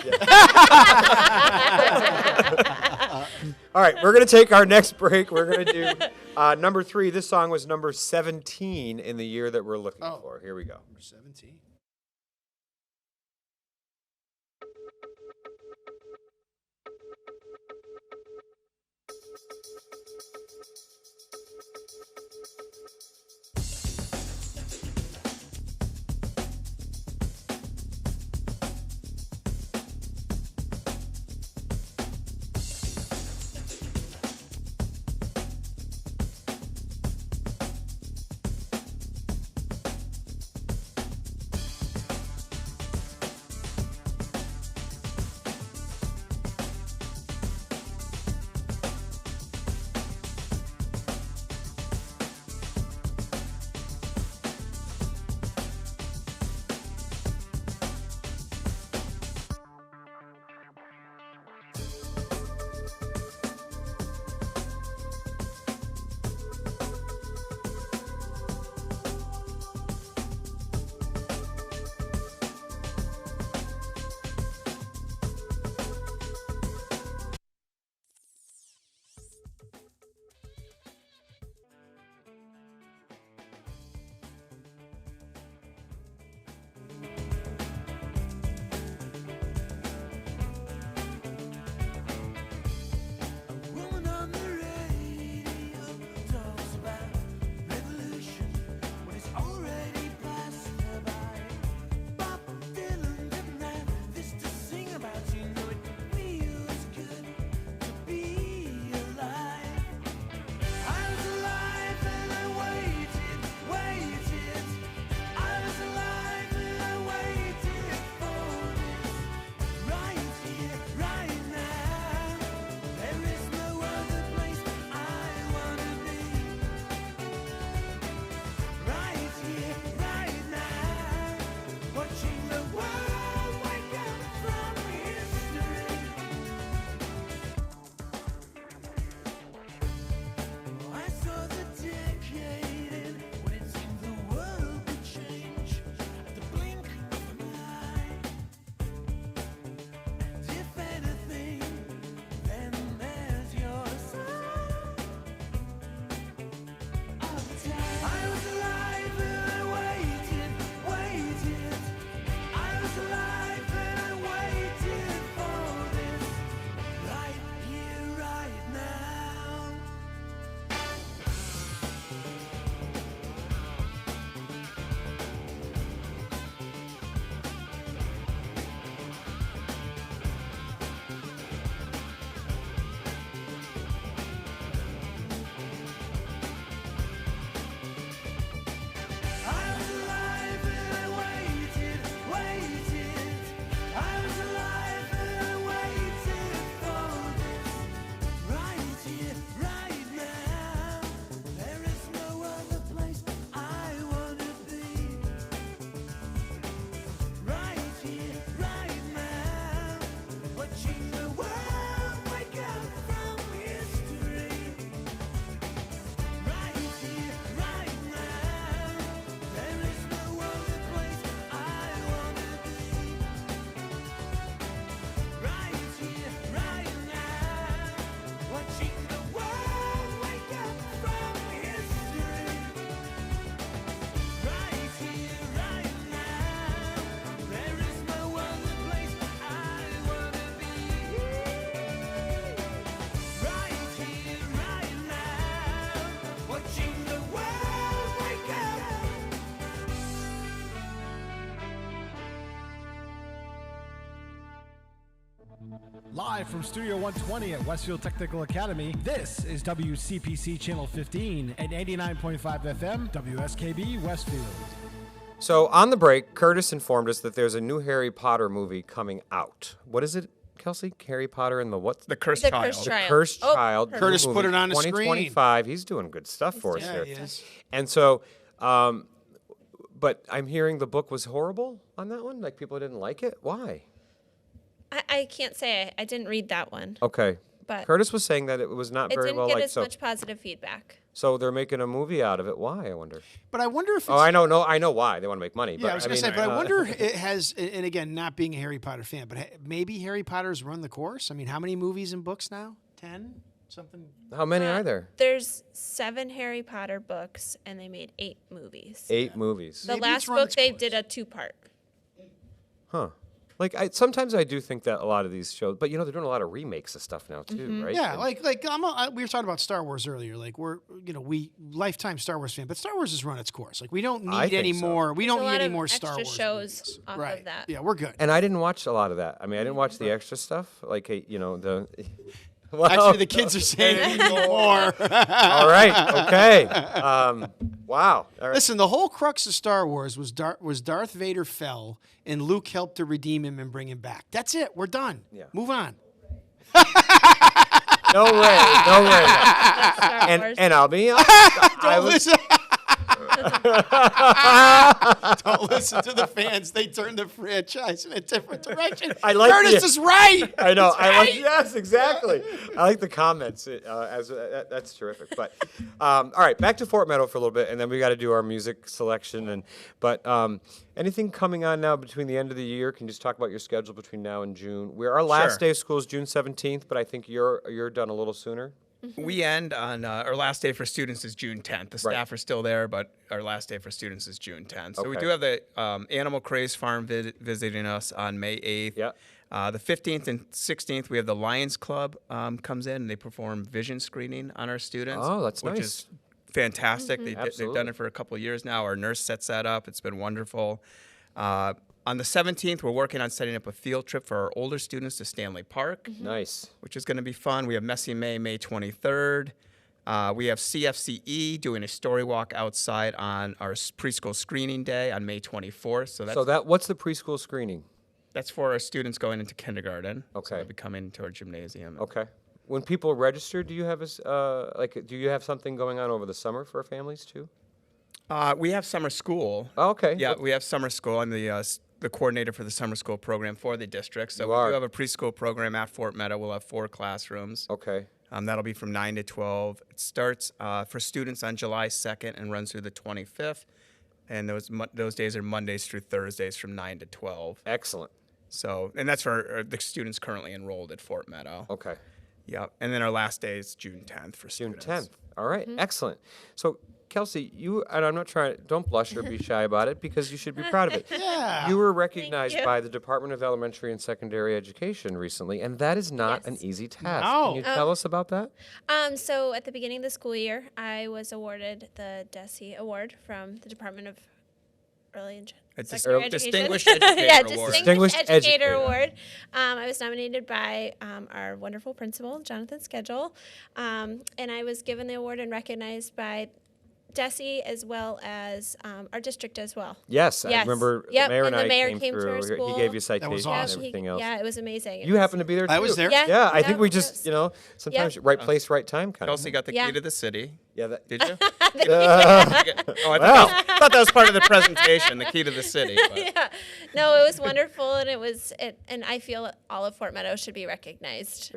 All right, we're going to take our next break. We're going to do number 3. This song was number 17 in the year that we're looking for. Here we go. Number 17. Live from Studio 120 at Westfield Technical Academy, this is WCPC Channel 15 and 89.5 FM, WSKB Westfield. So on the break, Curtis informed us that there's a new Harry Potter movie coming out. What is it, Kelsey? Harry Potter and the what? The Cursed The Child. Cursed Child. Cursed Oh, Child. perfect. Curtis new put movie, it on the screen. 2025. He's doing good stuff for us Yeah, here. he is. And so, but I'm hearing the book was horrible on that one. Like people didn't like it. Why? I can't say I didn't read that one. Okay. But Curtis was saying that it was not It very didn't well get liked. as So, much positive feedback. so they're making a movie out of it. Why? I wonder. But I wonder if it's, Oh, I know. No, I know why they want to make money. yeah, but I was going to mean, say, but I wonder if it has, and again, not being a Harry Potter fan, but maybe Harry Potter's run the course. I mean, how many movies and books now? 10? Something? How many are there? There's 7 Harry Potter books, and they made 8 movies. 8 movies. The Maybe last it's run book its they course. did a 2-part. Huh. Like sometimes I do think that a lot of these shows, but they're doing a lot of remakes of stuff now too, right? Yeah, And- like we were talking about Star Wars earlier. Like we lifetime Star Wars fan, but Star Wars has run its course. Like we don't I need think any so. more. We There's don't a need lot any of more Star extra Wars shows movies. off right. of that. Yeah, we're good. And I didn't watch a lot of that. I mean, I didn't watch the extra stuff, like the. Well, Actually, the kids are saying we need more. all right. Okay. Wow. All right. Listen, the whole crux of Star Wars was Darth Vader fell, and Luke helped to redeem him and bring him back. That's it. We're done. Yeah. Move on. No way. No way. Star Wars. And I'll be honest. I Don't was, listen. Don't listen to the fans. They turn the franchise in a different direction. I like Curtis the- is right. I know. He's I like. right. Yes, exactly. I like the comments. That's terrific. But all right, back to Fort Meadow for a little bit, and then we got to do our music selection. But anything coming on now between the end of the year? Can you just talk about your schedule between now and June? Our last Sure. day of school is June 17th, but I think you're done a little sooner. We end on our last day for students is June 10th. The Right. staff are still there, but our last day for students is June 10th. So we Okay. do have the Animal Craze Farm visiting us on May 8th. Yeah. The 15th and 16th, we have the Lions Club comes in and they perform vision screening on our students. Oh, that's which nice. is fantastic. They've Absolutely. done it for a couple of years now. Our nurse sets that up. It's been wonderful. On the 17th, we're working on setting up a field trip for our older students to Stanley Park, Nice. which is going to be fun. We have Messy May 23rd. We have CFCE doing a story walk outside on our preschool screening day on May 24th. So What's the preschool screening? that's for our students going into kindergarten. So Okay. they'll be coming to our gymnasium. Okay. When people register, do you have do you have something going on over the summer for families too? We have summer school. Oh, okay. Yeah, we have summer school. I'm the coordinator for the summer school program for the district. So You we are. do have a preschool program at Fort Meadow. We'll have 4 classrooms. Okay. That'll be from 9 to 12. It starts for students on July 2nd and runs through the 25th. And those days are Mondays through Thursdays from 9 to 12. Excellent. So, and that's for the students currently enrolled at Fort Meadow. Okay. Yeah. And then our last day is June 10th for June students. 10th. All right. Excellent. So, Kelsey, and I'm not don't blush or be shy about it because you should be proud of it. Yeah. You were recognized you. by the Department of Elementary and Secondary Education recently, and that is not an Yes. easy task. No. Can you tell us about that? So at the beginning of the school year, I was awarded the DESE Award from the Department of Early and Secondary Education. Distinguished Educator Yeah, Award. Distinguished Educator Educator. Award. I was nominated by our wonderful principal, Jonathan Schedule, and I was given the award and recognized by DESE as well as our district as well. Yes, I Yes. remember Yep, the mayor and and the I mayor came came to through. our He school. gave you That citations was and awesome. everything else. Yeah, it was amazing. It You was- happened to be there too. I was there. Yeah. Yeah, I Yeah, think we it just, was. sometimes right place, right time kind Kelsey of. got the Yeah. key to the city. Yeah, that, Did you? Uh, Oh, I thought that was part of the presentation, the key to the city. But. Yeah. No, it was wonderful, and and I feel all of Fort Meadow should be recognized.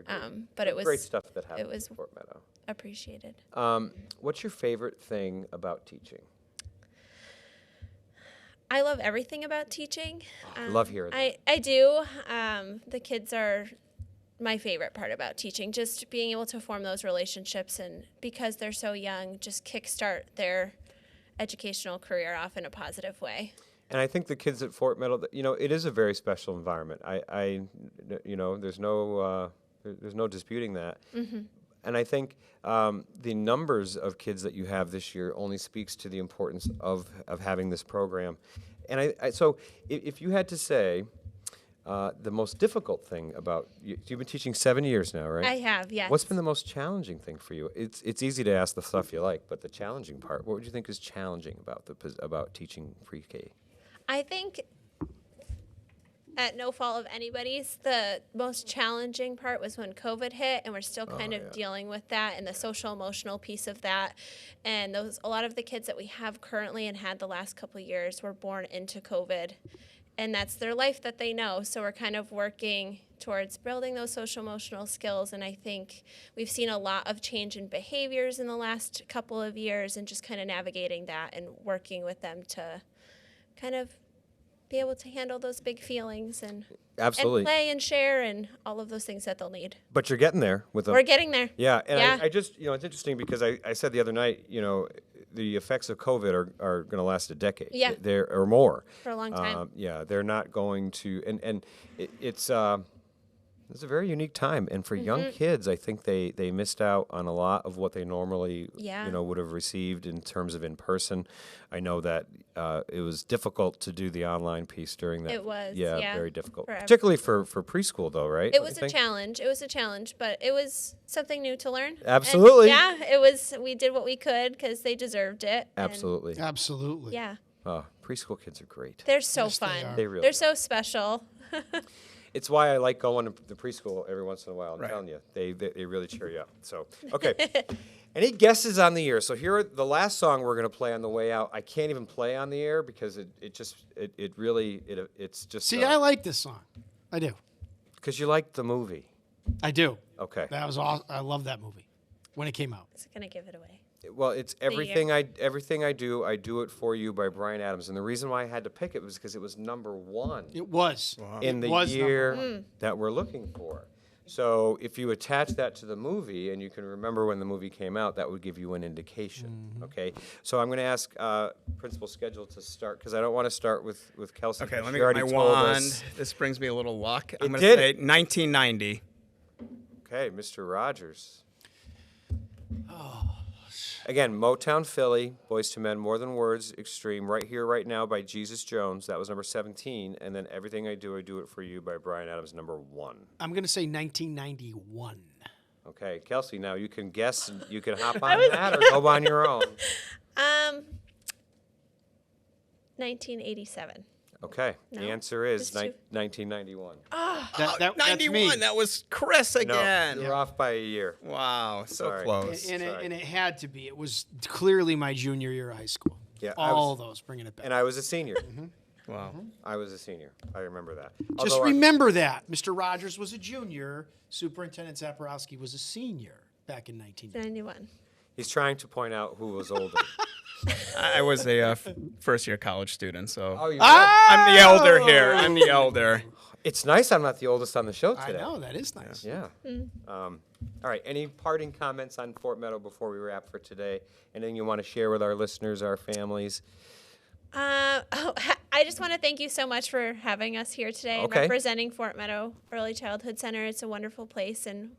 But it was great stuff that happened was in Fort Meadow. appreciated. What's your favorite thing about teaching? I love everything about teaching. Love hearing that. I do. The kids are my favorite part about teaching, just being able to form those relationships, and because they're so young, just kickstart their educational career off in a positive way. And I think the kids at Fort Meadow, it is a very special environment. There's no disputing that. Mm-hmm. And I think the numbers of kids that you have this year only speaks to the importance of having this program. And so if you had to say, the most difficult thing about you've been teaching 7 years now, right? I have, yes. What's been the most challenging thing for you? It's easy to ask the stuff you like, but the challenging part. What would you think is challenging about teaching pre-K? I think, at no fault of anybody's, the most challenging part was when COVID hit, and we're still kind of dealing with that and the social emotional piece of that. And a lot of the kids that we have currently and had the last couple of years were born into COVID, and that's their life that they know. So we're kind of working towards building those social emotional skills, and I think we've seen a lot of change in behaviors in the last couple of years, and just kind of navigating that and working with them to kind of be able to handle those big feelings and Absolutely. and play and share and all of those things that they'll need. But you're getting there with them. We're getting there. Yeah, and Yeah. I just, it's interesting because I said the other night, the effects of COVID are going to last a decade. Yeah. Or more. For a long time. They're not going to, and it's a very unique time. And for young kids, I think they missed out on a lot of what they normally, would have received in terms of in person. I know that it was difficult to do the online piece during that. It was, Yeah, yeah, very difficult. for Particularly for preschool, though, right? It Don't was you a think? challenge. It was a challenge, but it was something new to learn. And Absolutely. yeah, it was. We did what we could because they deserved it. and Absolutely. Absolutely. yeah, Oh, preschool kids are great. they're so Yes, they fun. are. They really They're are. so special. It's why I like going to the preschool every once in a while. I'm Right. telling you, they really cheer you up. So, okay. Any guesses on the year? So here are the last song we're going to play on the way out. I can't even play on the air because it's just. See, I like this song. I do. Because you liked the movie. I do. Okay. That was awesome. I love that movie when it came out. It's gonna give it away. Well, it's everything I do it for you by Bryan Adams, and the reason why I had to pick it was because it was number one It was. in the It was number year that we're looking for. So if you attach that to the movie and you can remember when the movie came out, that would give you an indication. Okay. So I'm going to ask Principal Schedule to start because I don't want to start with Kelsey. Okay, let She me get already my told wand. us. This brings me a little luck. I'm It going did. to say 1990. Okay, Mr. Rogers. Again, Motown Philly, Boys to Men, More Than Words, Extreme, Right Here, Right Now by Jesus Jones. That was number 17. And then Everything I Do It For You by Bryan Adams, number 1. I'm going to say 1991. Okay, Kelsey, now you can guess, you can hop on that or go on your own. 1987. Okay, No, the answer is just two. 1991. That's 91. me. That was Chris again. No, you're off by a year. Wow, so Sorry. close. And Sorry. it had to be. It was clearly my junior year of high school. Yeah, I All was- those, bringing it back. And I was a senior. Wow. I was a senior. I remember that. Just Although remember that. Mr. Rogers was a junior. Superintendent Zaporowski was a senior back in 1990. 91. he's trying to point out who was older. I was a first-year college student, so Oh, you I'm the elder here. I'm the elder. It's nice I'm not the oldest on the show I today. know, that is nice. Yeah. All right. Any parting comments on Fort Meadow before we wrap for today? Anything you want to share with our listeners, our families? I just want to thank you so much for having us here today and Okay. representing Fort Meadow Early Childhood Center. It's a wonderful place, and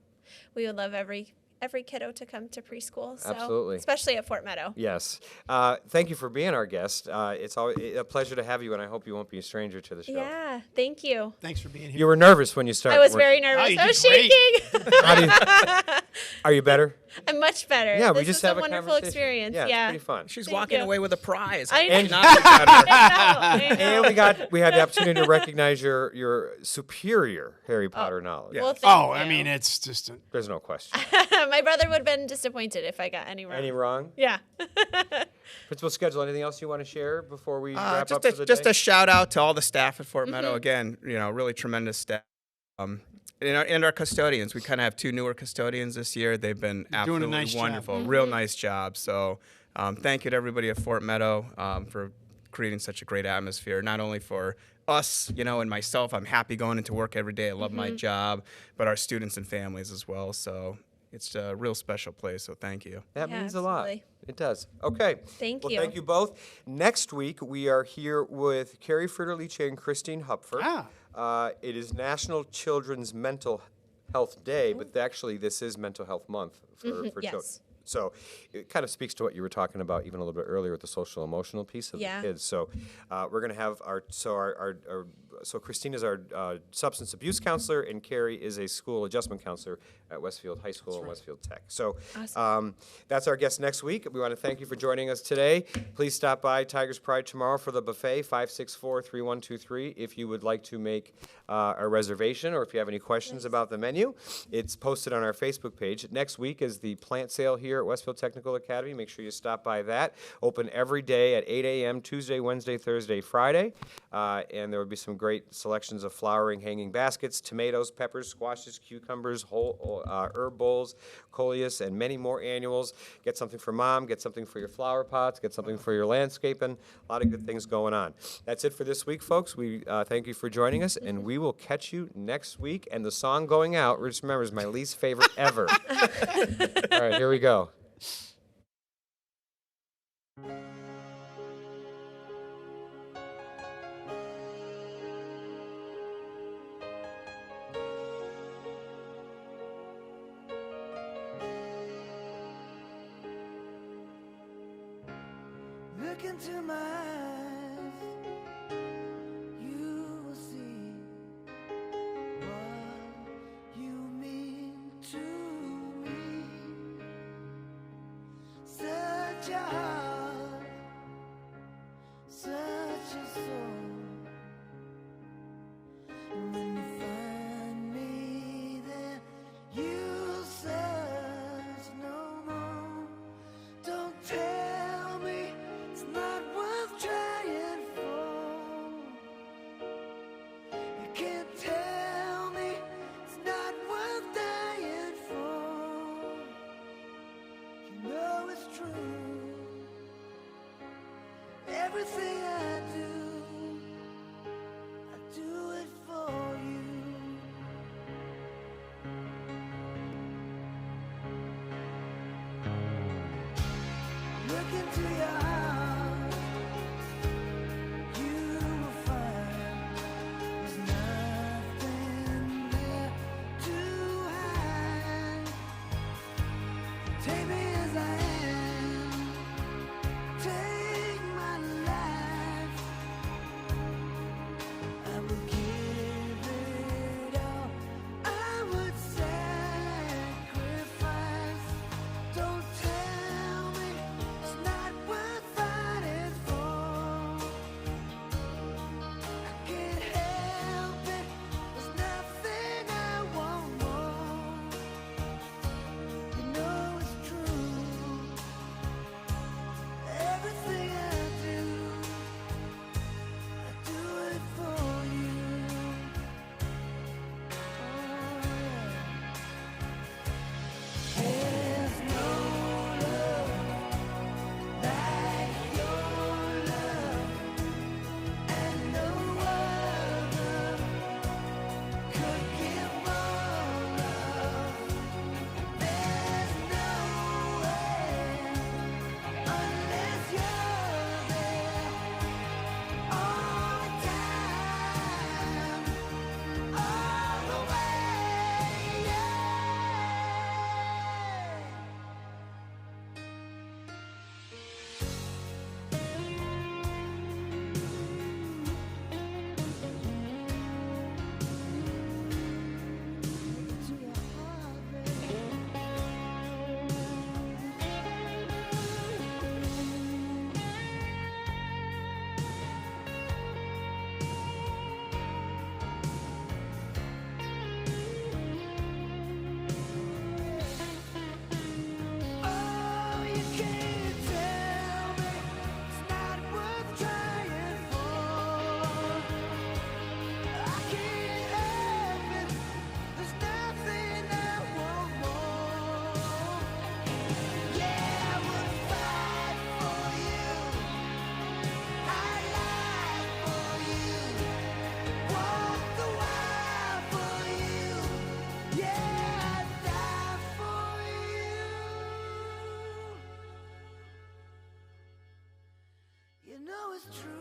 we would love every kiddo to come to preschool. So, Absolutely. especially at Fort Meadow. Yes. Thank you for being our guest. It's always a pleasure to have you, and I hope you won't be a stranger to the show. Yeah, thank you. Thanks for being here. You were nervous when you started. I was weren't very you? nervous. you I was did great. shaking. How do you- Are you better? I'm much better. Yeah, this we just is have a wonderful conversation. experience. Yeah, Yeah. it's pretty fun. She's Thank walking you. away with a prize. I How know. could not be better? I know. And we had the opportunity to recognize your superior Harry Potter knowledge. Well, thank Oh, I you. mean, it's just a, There's no question. My brother would have been disappointed if I got any wrong. Any wrong? Yeah. Principal Schedule, anything else you want to share before we wrap up Just for the just day? a shout out to all the staff at Fort Meadow. Again, really tremendous staff. And our custodians. We kind of have 2 newer custodians this year. They've been doing a absolutely nice job. wonderful. Real nice job. So thank you to everybody at Fort Meadow for creating such a great atmosphere, not only for us, and myself. I'm happy going into work every day. I love my job, but our students and families as well. So it's a real special place. So thank you. That Yeah, means a lot. absolutely. It does. Okay. Thank well, you. thank you both. Next week, we are here with Carrie Friederliche and Christine Hupfer. It is National Children's Mental Health Day, but actually this is Mental Health Month for children. Yes. So it kind of speaks to what you were talking about even a little bit earlier with the social emotional piece of Yeah. the kids. So we're going to have so Christina's our substance abuse counselor, and Carrie is a school adjustment counselor at Westfield High School and Westfield Tech. So that's our guest next week. We want to thank you for joining us today. Please stop by Tigers Pride tomorrow for the buffet, 564-3123, if you would like to make a reservation or if you have any questions about the menu. It's posted on our Facebook page. Next week is the plant sale here at Westfield Technical Academy. Make sure you stop by that. Open every day at 8 a.m., Tuesday, Wednesday, Thursday, Friday. And there will be some great selections of flowering hanging baskets, tomatoes, peppers, squashes, cucumbers, whole herb bowls, coleus, and many more annuals. Get something for mom, get something for your flower pots, get something for your landscaping. A lot of good things going on. That's it for this week, folks. We thank you for joining us, and we will catch you next week. And the song going out, just remember, is my least favorite ever. All right, here we go. Look into my eyes, you will see what you mean to me. Such a heart, such a soul. And when you find me there, you'll search no more. Don't tell me it's not worth trying for. You can't tell me it's not worth dying for. You know it's true. Everything I do it for you. Look into your heart, you will find there's nothing there to hide. Take me as I am, take my life. I will give it all, I would sacrifice. Don't tell me it's not worth fighting for. I can't help it, there's nothing I want more. You know it's true. Everything I do it for you. There's no love like your love, and no other could give more love. There's no way unless you're there all the time, all the way. Yeah. To your heart, baby. Oh, you can't tell me it's not worth trying for. I can't help it, there's nothing I want more. Yeah, I would fight for you, I lie for you, walk the while for you. Yeah, I'd die for you. You know it's true.